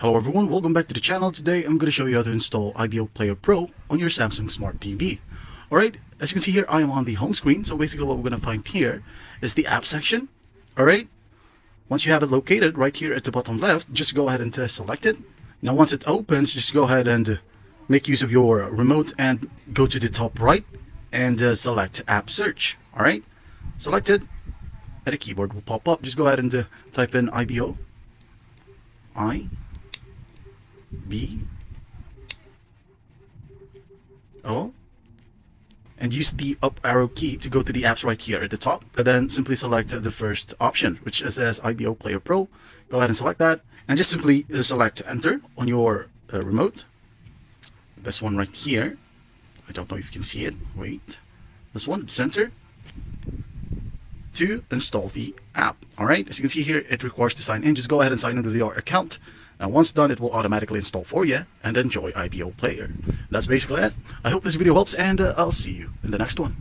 Hello everyone, welcome back to the channel. Today I'm going to show you how to install IBO Player Pro on your Samsung Smart TV. Alright, as you can see here, I am on the home screen. So basically what we're going to find here is the app section. Alright, once you have it located right here at the bottom left, just go ahead and select it. Now once it opens, just go ahead and make use of your remote and go to the top right and select App Search. Alright, select it and a keyboard will pop up. Just go ahead and type in IBO and use the up arrow key to go to the apps right here at the top, and then simply select the first option, which says IBO Player Pro. Go ahead and select that and just simply select enter on your remote. This one right here, I don't know if you can see it, wait, this one, center, to install the app. Alright, as you can see here, it requires to sign in. Just go ahead and sign in with your account, and once done, it will automatically install for you, and enjoy IBO Player. That's basically it. I hope this video helps, and I'll see you in the next one.